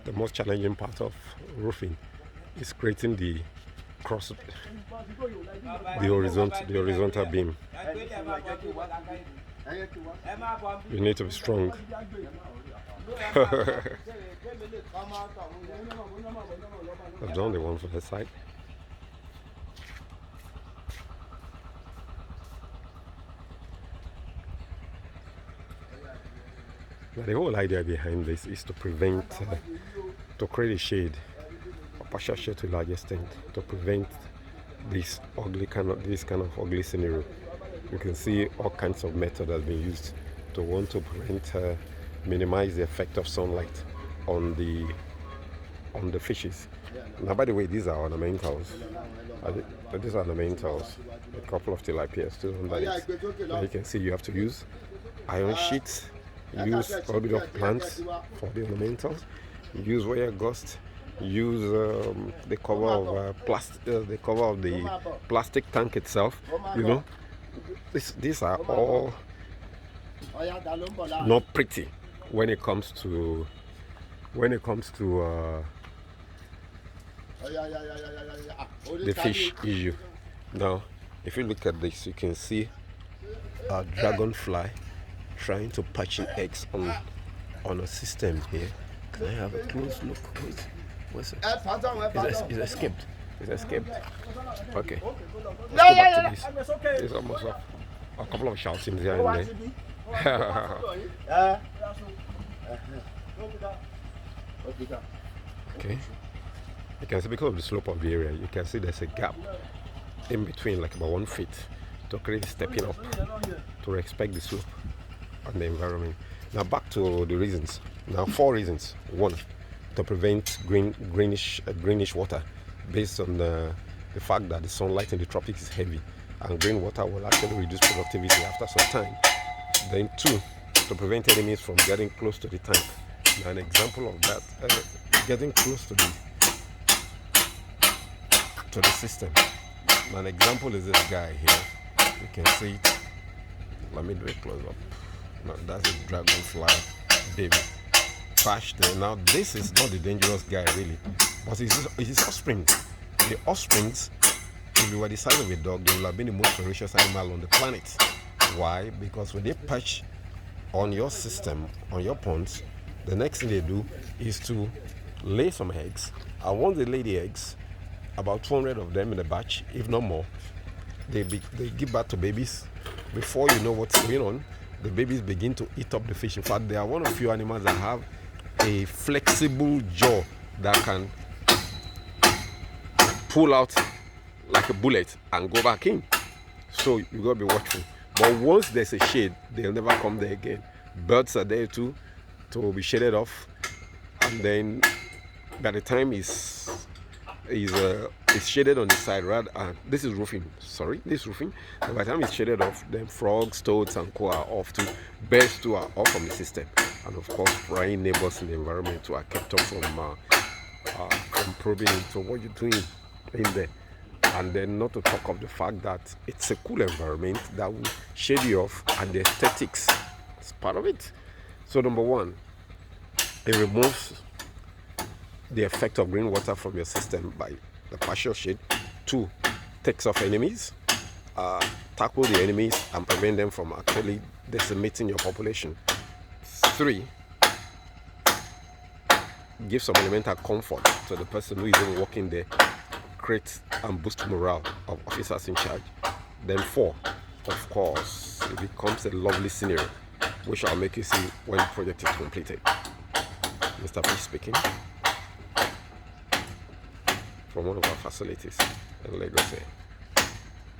The most challenging part of roofing is creating the horizontal beam. You need to be strong. I've done the one for the side. Now the whole idea behind this is to prevent, to create a shade, a partial shade to a large extent, to prevent this kind of ugly scenario. You can see all kinds of methods have been used to want to prevent, minimize the effect of sunlight on the fishes. Now, by the way, these are ornamentals. These are ornamentals. A couple of tilapia still under it. Now you can see you have to use iron sheets. Use a little bit of plants for the ornamentals. Use wire gauze. Use the cover of the cover of the plastic tank itself. You know, these are all not pretty when it comes to the fish issue. Now, if you look at this, you can see a dragonfly trying to patch in eggs on a system here. Can I have a close look? Wait, what's it? It's escaped. It's escaped. Okay. Let's go back to this. There's almost a couple of shoutings here and there. Okay. You can see because of the slope of the area, you can see there's a gap in between, like about 1 feet, to create stepping up to respect the slope and the environment. Now back to the reasons. Now 4 reasons. 1, to prevent greenish water, based on the fact that the sunlight in the tropics is heavy, and green water will actually reduce productivity after some time. Then 2, to prevent enemies from getting close to the tank. Now an example of that, getting close to the system. Now an example is this guy here. You can see it. Let me do it close up. Now that's a dragonfly baby patched there. Now this is not the dangerous guy really, but it's his offspring. The offsprings, if you were the size of a dog, they will have been the most ferocious animal on the planet. Why? Because when they patch on your system, on your ponds, the next thing they do is to lay some eggs, and once they lay the eggs, about 200 of them in a batch, if not more, they give birth to babies. Before you know what's going on, the babies begin to eat up the fish. In fact, they are one of the few animals that have a flexible jaw that can pull out like a bullet and go back in. So you gotta be watchful. But once there's a shade, they'll never come there again. Birds are there too to be shaded off, and then by the time is shaded on the side, rather, this is roofing. Sorry, this is roofing. And by the time it's shaded off, then frogs, toads, and co are off too. Birds too are off from the system, and of course, prying neighbors in the environment too are kept off from probing into what you're doing in there. And then not to talk of the fact that it's a cool environment that will shade you off, and the aesthetics is part of it. So number 1, it removes the effect of green water from your system by the partial shade. 2, takes off enemies, tackle the enemies and prevent them from actually decimating your population. 3, give some elemental comfort to the person who is even working there, create and boost morale of officers in charge. Then 4, of course, it becomes a lovely scenery, which I'll make you see when the project is completed. Mr. Fish speaking from one of our facilities in Lagos here.